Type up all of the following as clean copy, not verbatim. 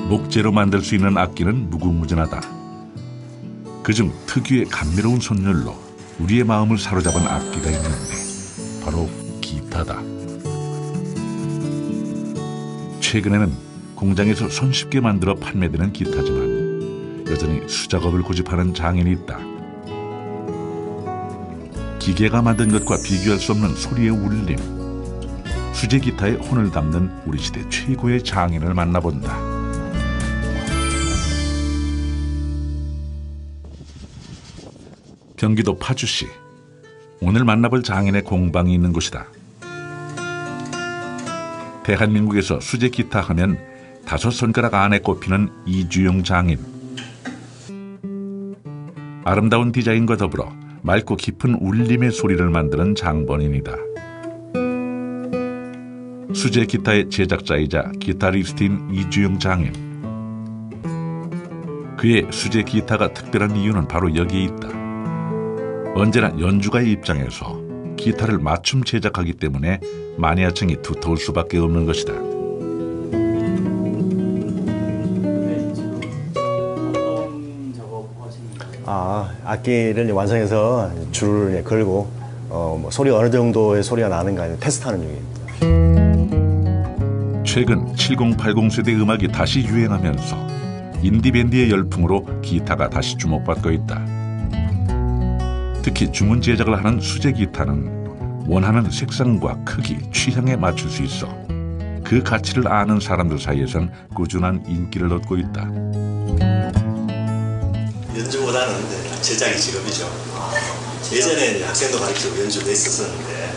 목재로 만들 수 있는 악기는 무궁무진하다. 그중 특유의 감미로운 선율로 우리의 마음을 사로잡은 악기가 있는데 바로 기타다. 최근에는 공장에서 손쉽게 만들어 판매되는 기타지만 여전히 수작업을 고집하는 장인이 있다. 기계가 만든 것과 비교할 수 없는 소리의 울림. 수제 기타에 혼을 담는 우리 시대 최고의 장인을 만나본다. 경기도 파주시. 오늘 만나볼 장인의 공방이 있는 곳이다. 대한민국에서 수제 기타 하면 5손가락 안에 꼽히는 이주용 장인. 아름다운 디자인과 더불어 맑고 깊은 울림의 소리를 만드는 장본인이다. 수제 기타의 제작자이자 기타리스트인 이주용 장인. 그의 수제 기타가 특별한 이유는 바로 여기에 있다. 언제나 연주가의 입장에서 기타를 맞춤 제작하기 때문에 마니아층이 두터울 수밖에 없는 것이다. 악기를 완성해서 줄을 걸고 뭐 소리 어느 정도의 소리가 나는가 테스트하는 중입니다. 최근 7080 세대 음악이 다시 유행하면서 인디밴드의 열풍으로 기타가 다시 주목받고 있다. 특히 주문 제작을 하는 수제 기타는 원하는 색상과 크기, 취향에 맞출 수 있어 그 가치를 아는 사람들 사이에선 꾸준한 인기를 얻고 있다. 연주보다는 제작이 직업이죠. 예전에 학생도 가르치고 연주도 했었는데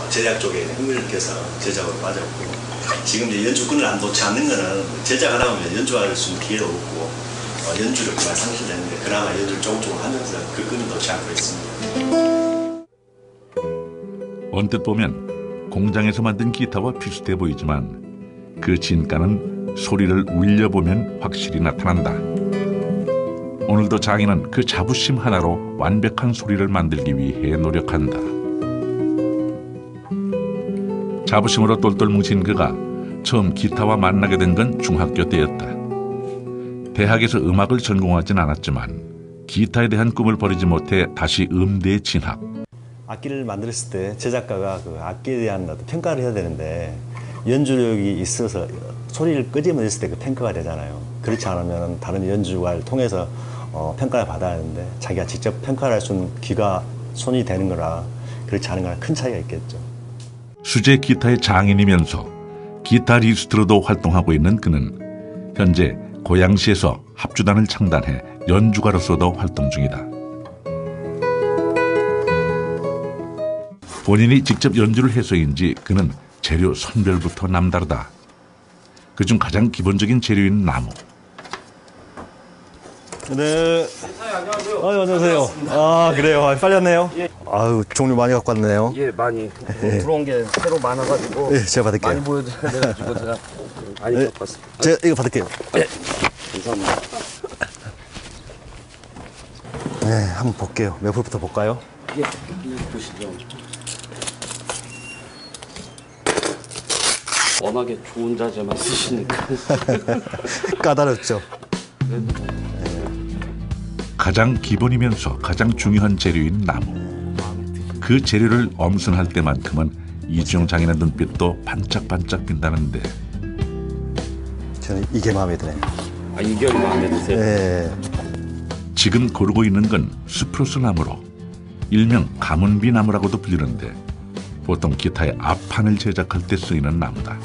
제작 쪽에 흥미를 느껴서 제작으로 빠졌고, 지금 이제 연주꾼을 안 놓지 않는 거는 제작하다 보면 연주할 수 있는 기회도 없고 연주력이 많이 상실되는데, 그나마 연주를 조금 하면서 그 끈을 놓지 않고 있습니다. 언뜻 보면 공장에서 만든 기타와 비슷해 보이지만 그 진가는 소리를 울려보면 확실히 나타난다. 오늘도 장인은 그 자부심 하나로 완벽한 소리를 만들기 위해 노력한다. 자부심으로 똘똘 뭉친 그가 처음 기타와 만나게 된 건 중학교 때였다. 대학에서 음악을 전공하진 않았지만 기타에 대한 꿈을 버리지 못해 다시 음대에 진학. 악기를 만들었을 때 제작가가 그 악기에 대한 어떤 평가를 해야 되는데, 연주력이 있어서 소리를 끄집어냈을 때 그 평가가 되잖아요. 그렇지 않으면 다른 연주가를 통해서 평가를 받아야 하는데, 자기가 직접 평가를 할 수 있는 귀가 손이 되는 거라 그렇지 않은 거랑 큰 차이가 있겠죠. 수제 기타의 장인이면서 기타리스트로도 활동하고 있는 그는 현재 고양시에서 합주단을 창단해 연주가로서도 활동 중이다. 본인이 직접 연주를 해서인지 그는 재료 선별부터 남다르다. 그중 가장 기본적인 재료인 나무. 네. 안녕하세요. 안녕하세요. 아, 그래요. 빨리 왔네요. 예. 아유, 종류 많이 갖고 왔네요. 예, 많이. 들어온 게 새로 많아가지고. 예, 제가 받을게요. 많이 보여드려야 돼가지고 제가 많이 갖고 왔습니다. 제가 이거 받을게요. 예. 감사합니다. 네, 한번 볼게요. 몇 불부터 볼까요? 예, 보시죠. 워낙에 좋은 자재만 쓰시니까. 까다롭죠. 가장 기본이면서 가장 중요한 재료인 나무. 그 재료를 엄선할 때만큼은 이주용 장인의 눈빛도 반짝반짝 빈다는데. 저는 이게 마음에 드네요. 아, 이게 마음에 드세요? 네. 지금 고르고 있는 건 스프루스 나무로 일명 가문비 나무라고도 불리는데 보통 기타의 앞판을 제작할 때 쓰이는 나무다.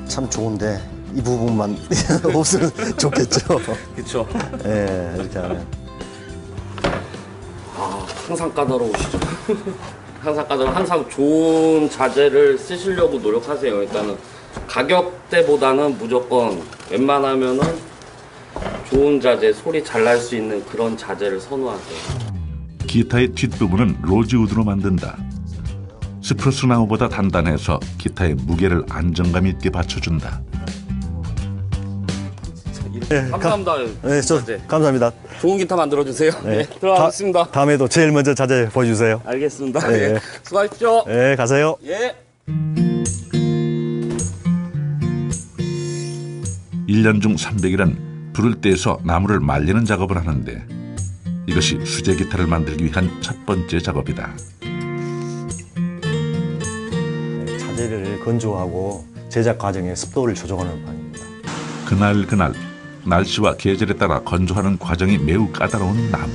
참 좋은데 이 부분만 없으면 좋겠죠. 그렇죠. 네, 이렇게 하면. 아, 항상 까다로우시죠. 항상 좋은 자재를 쓰시려고 노력하세요. 일단은 가격대보다는 무조건 웬만하면은 좋은 자재, 소리 잘 날 수 있는 그런 자재를 선호하세요. 기타의 뒷부분은 로즈우드로 만든다. 스프루스 나무보다 단단해서 기타의 무게를 안정감 있게 받쳐준다. 네, 감사합니다. 네, 감사합니다. 좋은 기타 만들어주세요. 네, 네, 들어가겠습니다. 다음에도 제일 먼저 자재 보여주세요. 알겠습니다. 네. 예. 수고하십시오. 네, 가세요. 예. 1년 중 300일은 불을 떼서 나무를 말리는 작업을 하는데 이것이 수제 기타를 만들기 위한 첫 번째 작업이다. 자재를 건조하고 제작 과정에 습도를 조정하는 방입니다. 그날 날씨와 계절에 따라 건조하는 과정이 매우 까다로운 나무.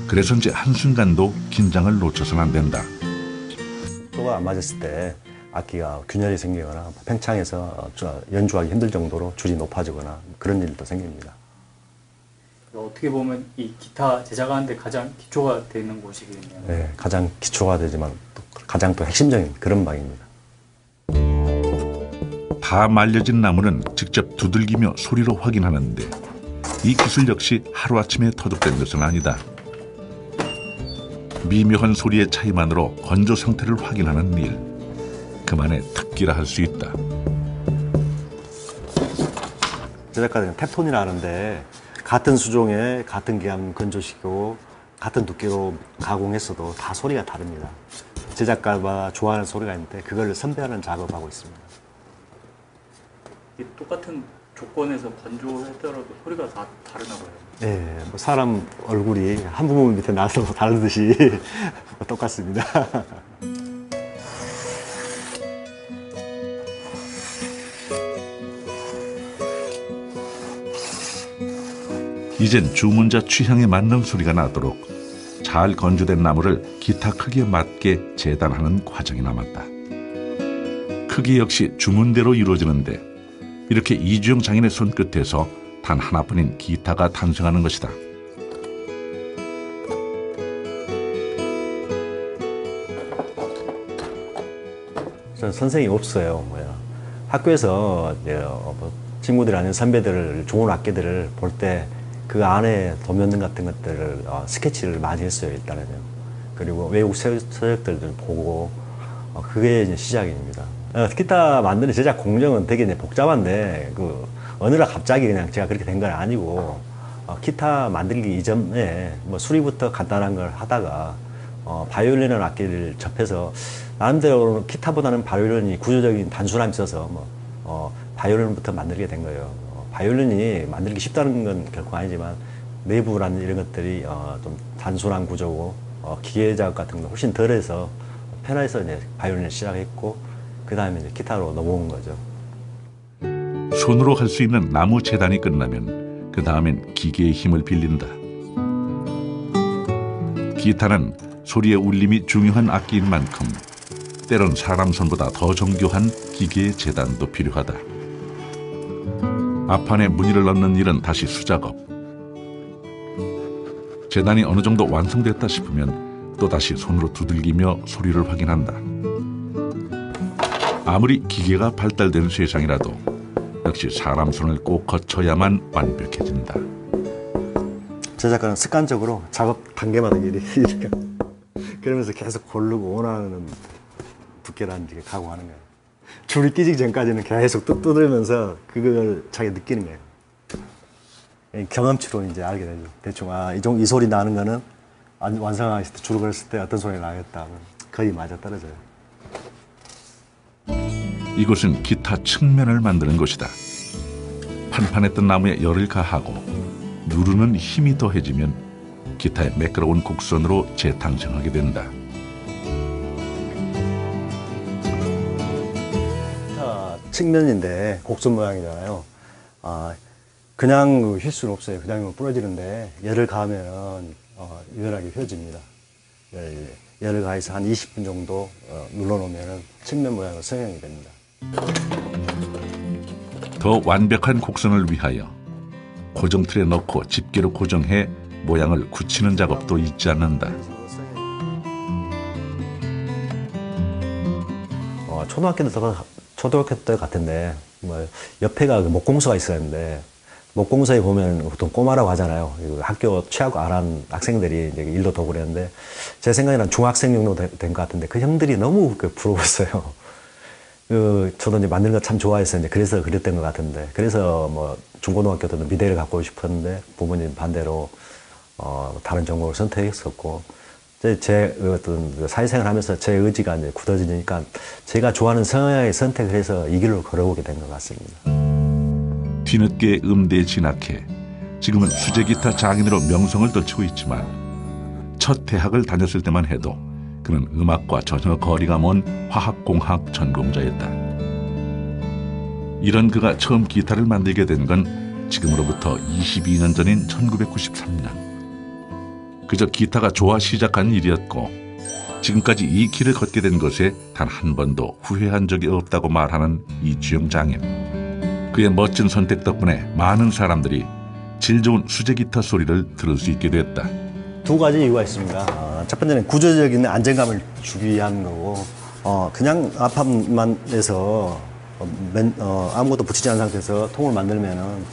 그래서인지 한순간도 긴장을 놓쳐서는 안 된다. 습도가 안 맞았을 때 악기가 균열이 생기거나 팽창해서 연주하기 힘들 정도로 줄이 높아지거나 그런 일도 생깁니다. 어떻게 보면 이 기타 제작하는데 가장 기초가 되는 곳이겠네요. 네, 가장 기초가 되지만 또 가장 또 핵심적인 그런 방입니다. 다 말려진 나무는 직접 두들기며 소리로 확인하는데 이 기술 역시 하루아침에 터득된 것은 아니다. 미묘한 소리의 차이만으로 건조 상태를 확인하는 일. 그만의 특기라 할 수 있다. 제작가들은 탭톤이라 하는데 같은 수종에 같은 기암 건조시키고 같은 두께로 가공했어도 다 소리가 다릅니다. 제작가가 좋아하는 소리가 있는데 그걸 선별하는 작업하고 있습니다. 이 똑같은 조건에서 건조했더라도 소리가 다 다르나 봐요. 네, 뭐 사람 얼굴이 한 부분 밑에 나서 다르듯이 똑같습니다. 이젠 주문자 취향에 맞는 소리가 나도록 잘 건조된 나무를 기타 크기에 맞게 재단하는 과정이 남았다. 크기 역시 주문대로 이루어지는데 이렇게 이주영 장인의 손끝에서 단 하나뿐인 기타가 탄생하는 것이다. 저는 선생님이 없어요. 학교에서 친구들 아닌 선배들 좋은 악기들을 볼 때 그 안에 도면 같은 것들을 스케치를 많이 했어요. 일단은요. 그리고 외국 서적들을 보고 그게 이제 시작입니다. 기타 만드는 제작 공정은 되게 이제 복잡한데 어느 날 갑자기 그냥 제가 그렇게 된 건 아니고 기타 만들기 이전에 뭐 수리부터 간단한 걸 하다가 바이올린이라는 악기를 접해서 나름대로 기타보다는 바이올린이 구조적인 단순함이 있어서 바이올린부터 만들게 된 거예요. 바이올린이 만들기 쉽다는 건 결코 아니지만 내부라는 이런 것들이 좀 단순한 구조고 기계 작업 같은 거 훨씬 덜해서 편해서 이제 바이올린을 시작했고 그 다음에 이제 기타로 넘어온 거죠. 손으로 할 수 있는 나무 재단이 끝나면 그 다음엔 기계의 힘을 빌린다. 기타는 소리의 울림이 중요한 악기인 만큼 때론 사람 손보다 더 정교한 기계의 재단도 필요하다. 앞판에 무늬를 넣는 일은 다시 수작업. 재단이 어느 정도 완성됐다 싶으면 또다시 손으로 두들기며 소리를 확인한다. 아무리 기계가 발달된 세상이라도 역시 사람 손을 꼭 거쳐야만 완벽해진다. 제작가는 습관적으로 작업 단계마다 이렇게 그러면서 계속 고르고 원하는 두께라는 게 가공하는 거예요. 줄이 끼지기 전까지는 계속 두드리면서 그걸 자기 느끼는 거예요. 경험치로 이제 알게 되죠. 대충 이 소리 나는 거는 완성했을 때 줄을 걸었을 때 어떤 소리가 나겠다. 거의 맞아 떨어져요. 이곳은 기타 측면을 만드는 곳이다. 판판했던 나무에 열을 가하고 누르는 힘이 더해지면 기타의 매끄러운 곡선으로 재탄생하게 된다. 기타 측면인데 곡선 모양이잖아요. 그냥 휠 수는 없어요. 그냥 부러지는데 열을 가하면 유연하게 휘어집니다. 열을 가해서 한 20분 정도 눌러놓으면 측면 모양으로 성형이 됩니다. 더 완벽한 곡선을 위하여 고정틀에 넣고 집게로 고정해 모양을 굳히는 작업도 잊지 않는다. 초등학교 때 같은데 옆에가 목공소가 있었는데 목공소에 보면 보통 꼬마라고 하잖아요. 학교 취하고 안 한 학생들이 이제 일도 도구 그랬는데 제 생각에는 중학생 정도 된 것 같은데 그 형들이 너무 부러웠어요. 저도 이제 만드는 거 참 좋아해서 이제 그래서 그랬던 것 같은데 그래서 뭐 중고등학교 때도 미대를 갖고 싶었는데 부모님 반대로 다른 전공을 선택했었고 제 어떤 사회생활 하면서 제 의지가 이제 굳어지니까 제가 좋아하는 성향의 선택을 해서 이 길로 걸어오게 된 것 같습니다. 뒤늦게 음대에 진학해 지금은 수제기타 장인으로 명성을 떨치고 있지만 첫 대학을 다녔을 때만 해도 그는 음악과 전혀 거리가 먼 화학공학 전공자였다. 이런 그가 처음 기타를 만들게 된 건 지금으로부터 22년 전인 1993년. 그저 기타가 좋아 시작한 일이었고 지금까지 이 길을 걷게 된 것에 단 한 번도 후회한 적이 없다고 말하는 이주영 장인. 그의 멋진 선택 덕분에 많은 사람들이 질 좋은 수제기타 소리를 들을 수 있게 됐다. 두 가지 이유가 있습니다. 첫 번째는 구조적인 안정감을 주기 위한 거고, 그냥 압판만 해서 아무것도 붙이지 않은 상태에서 통을 만들면은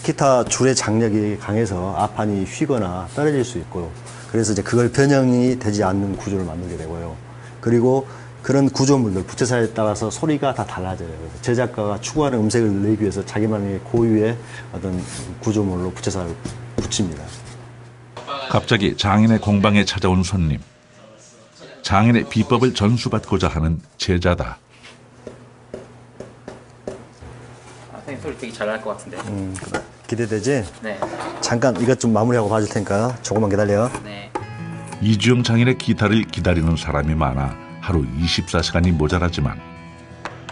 기타 줄의 장력이 강해서 압판이 휘거나 떨어질 수 있고, 그래서 이제 그걸 변형이 되지 않는 구조를 만들게 되고요. 그리고 그런 구조물들, 부채사에 따라서 소리가 다 달라져요. 그래서 제작가가 추구하는 음색을 내기 위해서 자기만의 고유의 어떤 구조물로 부채사를 붙입니다. 갑자기 장인의 공방에 찾아온 손님. 장인의 비법을 전수받고자 하는 제자다. 선생님 소리 되게 잘날 것 같은데. 그래. 기대되지? 네. 잠깐 이것 좀 마무리하고 봐줄 테니까 조금만 기다려. 네. 이주영 장인의 기타를 기다리는 사람이 많아 하루 24시간이 모자라지만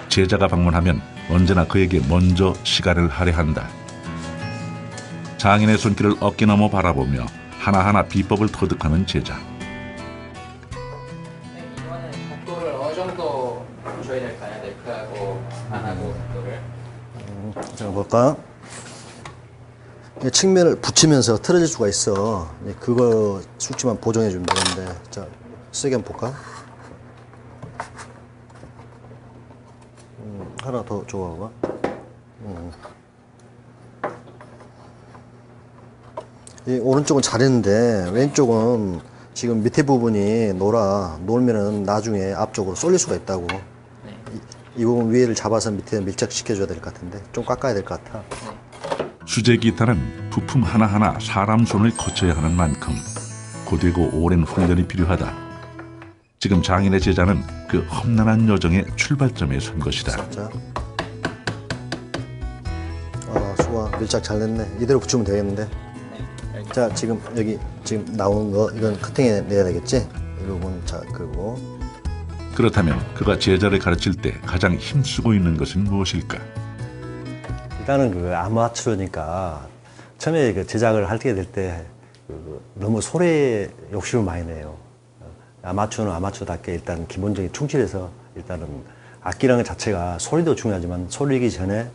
제자가 방문하면 언제나 그에게 먼저 시간을 할애한다. 장인의 손길을 어깨 너머 바라보며 하나하나 비법을 터득하는 제자. 이거는 각도를 어느 정도 줘야 될까요? 네크하고 안 하고 각도를. 자, 볼까? 측면을 붙이면서 틀어질 수가 있어. 그거 숙지만 보정해 주면 되는데. 자, 세게 한번 볼까? 하나 더 줘봐. 이 오른쪽은 잘했는데 왼쪽은 지금 밑에 부분이 놀면은 나중에 앞쪽으로 쏠릴 수가 있다고. 이 부분 위에를 잡아서 밑에 밀착시켜줘야 될 것 같은데 좀 깎아야 될 것 같아. 수제 기타는 부품 하나하나 사람 손을 거쳐야 하는 만큼 고되고 오랜 훈련이 필요하다. 지금 장인의 제자는 그 험난한 여정의 출발점에 선 것이다. 자, 수아 밀착 잘 냈네. 이대로 붙이면 되겠는데. 자, 지금 여기 지금 나오는 거 이건 커팅해 내야 되겠지? 이 부분. 자, 그리고 그렇다면 그가 제자를 가르칠 때 가장 힘쓰고 있는 것은 무엇일까? 일단은 그 아마추어니까 처음에 그 제작을 하게 될 때 너무 소리에 욕심을 많이 내요. 아마추어는 아마추어답게 일단 기본적인 충실해서 일단은 악기라는 것 자체가 소리도 중요하지만 소리이기 전에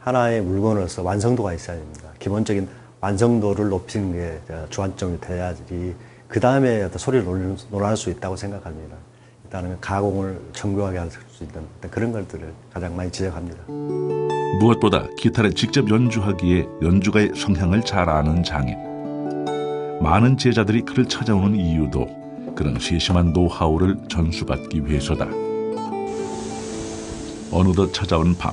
하나의 물건으로서 완성도가 있어야 됩니다. 기본적인 완성도를 높이는 게 주안점이 돼야지 그 다음에 어떤 소리를 논할 수 있다고 생각합니다. 일단은 가공을 정교하게 할 수 있는 그런 것들을 가장 많이 지적합니다. 무엇보다 기타를 직접 연주하기에 연주가의 성향을 잘 아는 장인. 많은 제자들이 그를 찾아오는 이유도 그런 세심한 노하우를 전수받기 위해서다. 어느덧 찾아온 밤.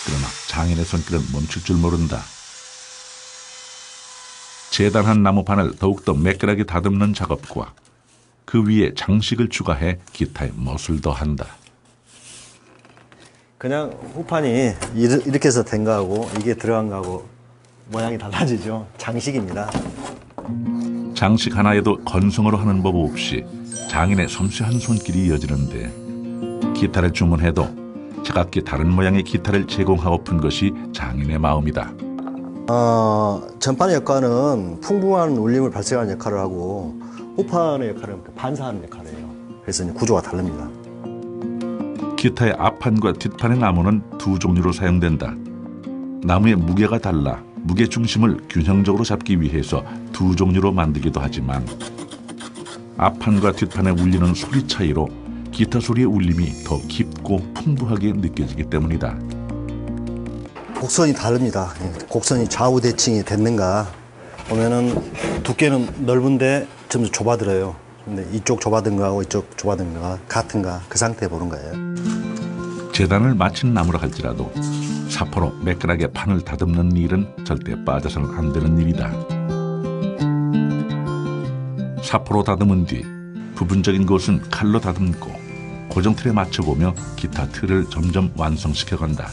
그러나 장인의 손길은 멈출 줄 모른다. 재단한 나무판을 더욱더 매끈하게 다듬는 작업과 그 위에 장식을 추가해 기타에 멋을 더한다. 그냥 후판이 이렇게 해서 된 거하고 이게 들어간 거하고 모양이 달라지죠. 장식입니다. 장식 하나에도 건성으로 하는 법 없이 장인의 섬세한 손길이 이어지는데 기타를 주문해도 제각기 다른 모양의 기타를 제공하고픈 것이 장인의 마음이다. 전판의 역할은 풍부한 울림을 발생하는 역할을 하고 후판의 역할은 반사하는 역할이에요. 그래서 이제 구조가 다릅니다. 기타의 앞판과 뒷판의 나무는 두 종류로 사용된다. 나무의 무게가 달라 무게 중심을 균형적으로 잡기 위해서 두 종류로 만들기도 하지만 앞판과 뒷판에 울리는 소리 차이로 기타 소리의 울림이 더 깊고 풍부하게 느껴지기 때문이다. 곡선이 다릅니다. 곡선이 좌우 대칭이 됐는가 보면은 두께는 넓은데 점점 좁아들어요. 근데 이쪽 좁아든 거하고 이쪽 좁아든 거가 같은가 그 상태 보는 거예요. 재단을 마친 나무라 할지라도 사포로 매끈하게 판을 다듬는 일은 절대 빠져서는 안 되는 일이다. 사포로 다듬은 뒤 부분적인 곳은 칼로 다듬고 고정틀에 맞춰보며 기타 틀을 점점 완성시켜간다.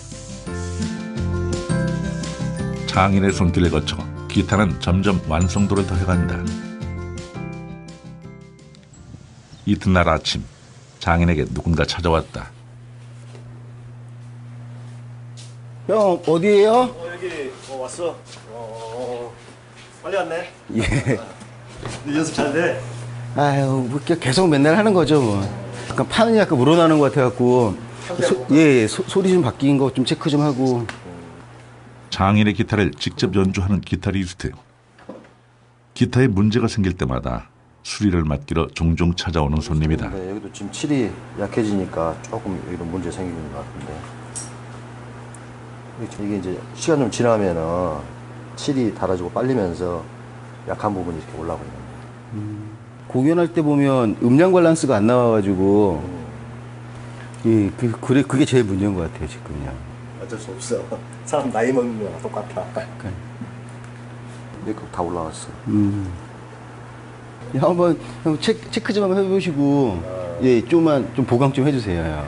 장인의 손길을 거쳐 기타는 점점 완성도를 더해간다. 이튿날 아침 장인에게 누군가 찾아왔다. 형 어디에요? 여기 왔어. 빨리 왔네. 예. 네 연습 잘 돼. 아유 뭐 계속 맨날 하는 거죠 뭐. 약간 판이 약간 우러나는 것 같아갖고 소리 좀 바뀐 거 좀 체크 좀 하고. 장인의 기타를 직접 연주하는 기타리스트. 기타에 문제가 생길 때마다 수리를 맡기러 종종 찾아오는 손님이다. 네, 여기도 지금 칠이 약해지니까 조금 여기도 문제 생기는 것 같은데. 이게 이제 시간 좀 지나면은 칠이 닳아지고 빨리면서 약한 부분이 이렇게 올라오고 있는 거예요. 공연할 때 보면 음량 밸런스가 안 나와가지고 그게 제일 문제인 것 같아요 지금요. 어쩔 수 없어. 사람 나이 먹는 거랑 똑같아. 여기 다 올라왔어. 한번 체크 좀 한번 해보시고 좀만 좀 보강 좀 해주세요.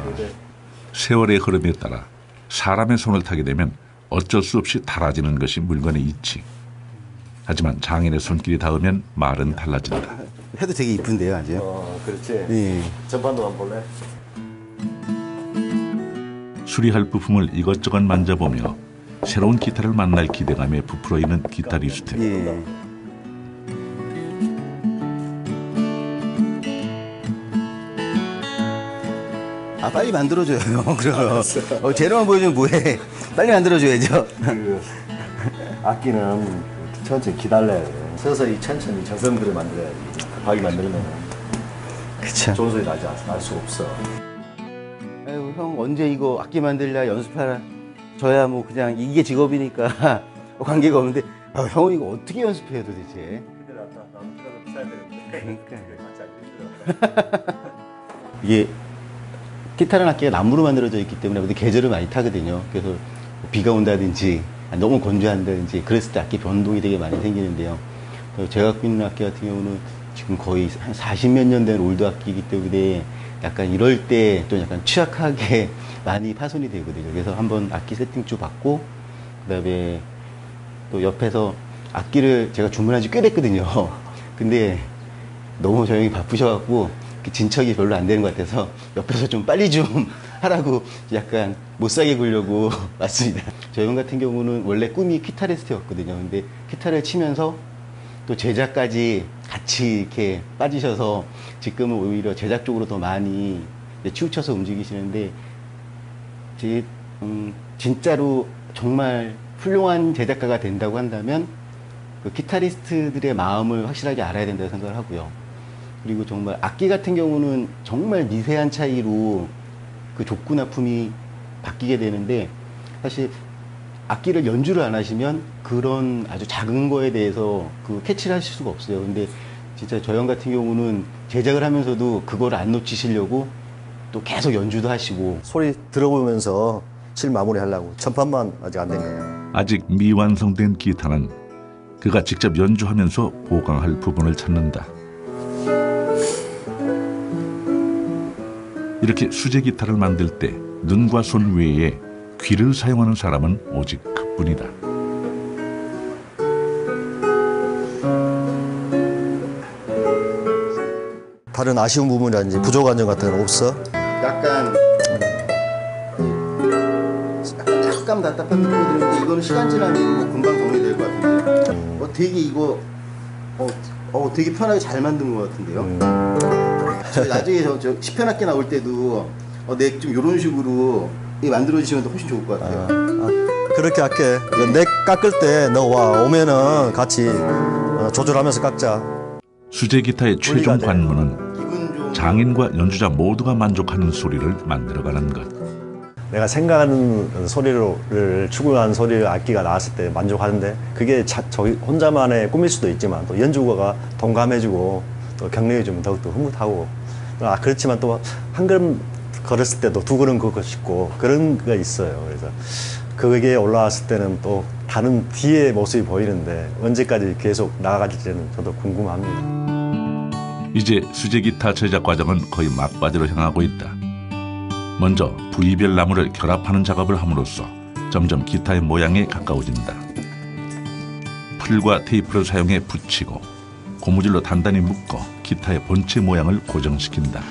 세월의 흐름에 따라 사람의 손을 타게 되면 어쩔 수 없이 닳아지는 것이 물건의 이치. 하지만 장인의 손길이 닿으면 말은 달라진다. 해도 되게 이쁜데요 아주. 그렇지. 예. 전반도 한번 볼래? 수리할 부품을 이것저것 만져보며 새로운 기타를 만날 기대감에 부풀어 있는 기타리스트. 예. 아 빨리 만들어줘요. 그럼 재료만 보여주면 뭐해? 빨리 만들어줘야죠. 그 악기는 천천히 기다려야 돼. 서서히 천천히 정성들을 만들어야지. 급하게 만들면 그쵸. 좋은 소리 날 수 없어. 아유 형 언제 이거 악기 만들랴 연습하라. 저야 뭐 그냥 이게 직업이니까 관계가 없는데 형은 이거 어떻게 연습해요 도대체? 근데 나는 필요가 비싸야 되는데. 그러니까. 이게 기타라는 악기가 나무로 만들어져 있기 때문에 근데 계절을 많이 타거든요. 그래서 비가 온다든지 너무 건조한다든지 그랬을 때 악기 변동이 되게 많이 생기는데요. 제가 갖고 있는 악기 같은 경우는 지금 거의 한 40몇 년 된 올드 악기이기 때문에 약간 이럴 때 좀 약간 취약하게 많이 파손이 되거든요. 그래서 한번 악기 세팅 좀 받고 그다음에 또 옆에서 악기를 제가 주문한 지 꽤 됐거든요. 근데 너무 저 형이 바쁘셔갖고 진척이 별로 안 되는 것 같아서 옆에서 좀 빨리 좀 하라고 약간 못 사게 굴려고 왔습니다. 저 형 같은 경우는 원래 꿈이 기타리스트였거든요. 근데 기타를 치면서 또 제작까지 같이 이렇게 빠지셔서 지금은 오히려 제작 쪽으로 더 많이 치우쳐서 움직이시는데 진짜로 정말 훌륭한 제작가가 된다고 한다면 그 기타리스트들의 마음을 확실하게 알아야 된다고 생각을 하고요. 그리고 정말 악기 같은 경우는 정말 미세한 차이로 그 족구 납품이 바뀌게 되는데 사실 악기를 연주를 안 하시면 그런 아주 작은 거에 대해서 그 캐치를 하실 수가 없어요. 근데 진짜 저 형 같은 경우는 제작을 하면서도 그걸 안 놓치시려고 또 계속 연주도 하시고 소리 들어보면서 칠 마무리 하려고 전판만 아직 안 된 거예요. 아직 미완성된 기타는 그가 직접 연주하면서 보강할 부분을 찾는다. 이렇게 수제 기타를 만들 때 눈과 손 외에 귀를 사용하는 사람은 오직 그뿐이다. 다른 아쉬운 부분이라든지 부족한 점 같은 건 없어? 약간 답답한 느낌이 드는데 이거는 시간 지나면 뭐 금방 정리될 것 같은데 되게 이거 되게 편하게 잘 만든 것 같은데요. 저 나중에 저 10편 악기 나올 때도 좀 이런 식으로 만들어 주시면 훨씬 좋을 것 같아요. 그렇게 할게. 넥 깎을 때 너 오면은 같이 조절하면서 깎자. 수제 기타의 최종 돼. 관문은 기분 좀 장인과 연주자 모두가 만족하는 소리를 만들어가는 것. 내가 생각하는 소리를 추구한 소리를 악기가 나왔을 때 만족하는데 그게 저기 혼자만의 꿈일 수도 있지만 또 연주가가 동감해주고 또 격려해주면 더욱더 흐뭇하고 그렇지만 또 한 걸음 걸었을 때도 두 걸음 걷고 싶고 그런 게 있어요. 그래서 그게 올라왔을 때는 또 다른 뒤의 모습이 보이는데 언제까지 계속 나아갈지는 저도 궁금합니다. 이제 수제 기타 제작 과정은 거의 막바지로 향하고 있다. 먼저 부위별 나무를 결합하는 작업을 함으로써 점점 기타의 모양에 가까워진다. 풀과 테이프를 사용해 붙이고 고무줄로 단단히 묶어 기타의 본체 모양을 고정시킨다.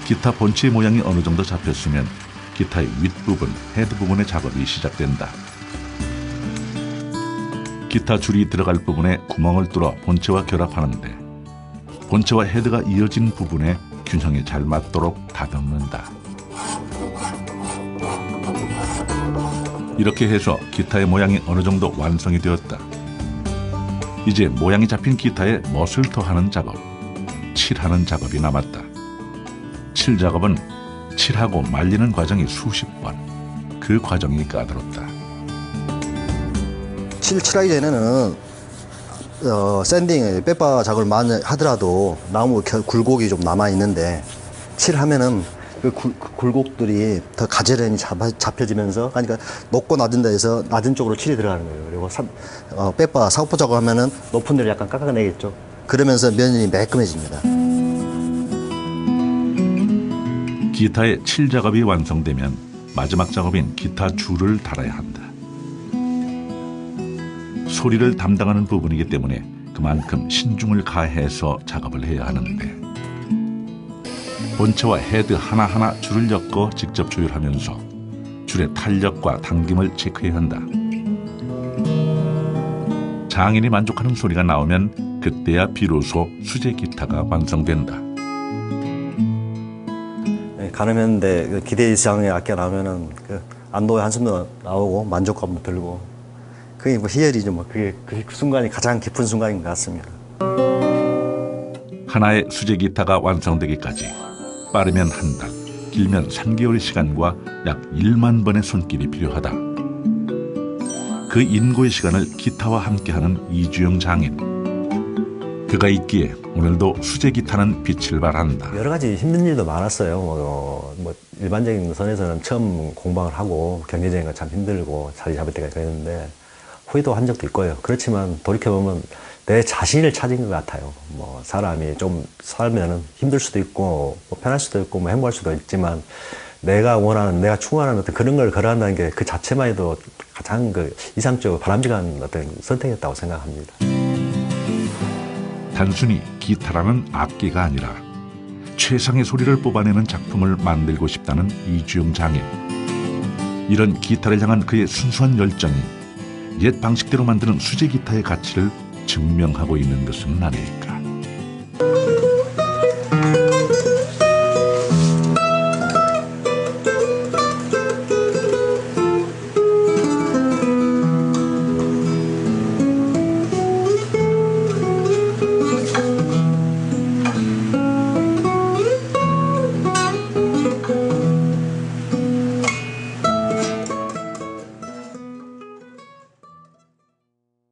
기타 본체 모양이 어느 정도 잡혔으면 기타의 윗부분, 헤드 부분의 작업이 시작된다. 기타 줄이 들어갈 부분에 구멍을 뚫어 본체와 결합하는데 본체와 헤드가 이어진 부분에 균형이 잘 맞도록 다듬는다. 이렇게 해서 기타의 모양이 어느 정도 완성이 되었다. 이제 모양이 잡힌 기타에 멋을 더하는 작업, 칠하는 작업이 남았다. 칠 작업은 칠하고 말리는 과정이 수십 번, 그 과정이 까다롭다. 칠하기 전에는 샌딩, 빼빠 작업을 많이 하더라도 나무 굴곡이 좀 남아 있는데 칠하면은 그 굴곡들이 더 가지런히 잡혀지면서, 그러니까 높고 낮은 데에서 낮은 쪽으로 칠이 들어가는 거예요. 그리고 빼빠 사포 작업하면은 높은 데를 약간 깎아내겠죠. 그러면서 면이 매끈해집니다. 기타의 칠 작업이 완성되면 마지막 작업인 기타 줄을 달아야 한다. 소리를 담당하는 부분이기 때문에 그만큼 신중을 가해서 작업을 해야 하는데 본체와 헤드 하나하나 줄을 엮어 직접 조율하면서 줄의 탄력과 당김을 체크해야 한다. 장인이 만족하는 소리가 나오면 그때야 비로소 수제 기타가 완성된다. 가늠했는데 기대 이상의 악기가 나오면은 안도의 한숨도 나오고 만족감도 들고 그게 뭐 희열이죠. 뭐 그게 그 순간이 가장 깊은 순간인 것 같습니다. 하나의 수제 기타가 완성되기까지 빠르면 한 달, 길면 3개월의 시간과 약 1만 번의 손길이 필요하다. 그 인고의 시간을 기타와 함께하는 이주영 장인. 그가 있기에 오늘도 수제 기타는 빛을 발한다. 여러 가지 힘든 일도 많았어요. 뭐 일반적인 선에서는 처음 공방을 하고 경제적인 건 참 힘들고 자리 잡을 때가 그랬는데 후회도 한 적도 있고요. 그렇지만 돌이켜보면 내 자신을 찾은 것 같아요. 뭐 사람이 좀 살면은 힘들 수도 있고 뭐 편할 수도 있고 뭐 행복할 수도 있지만 내가 원하는, 내가 추구하는 어떤 그런 걸 걸어간다는 게 그 자체만 해도 가장 이상적으로 바람직한 어떤 선택이었다고 생각합니다. 단순히 기타라는 악기가 아니라 최상의 소리를 뽑아내는 작품을 만들고 싶다는 이주영 장인. 이런 기타를 향한 그의 순수한 열정이 옛 방식대로 만드는 수제 기타의 가치를 증명하고 있는 것은 아닐까.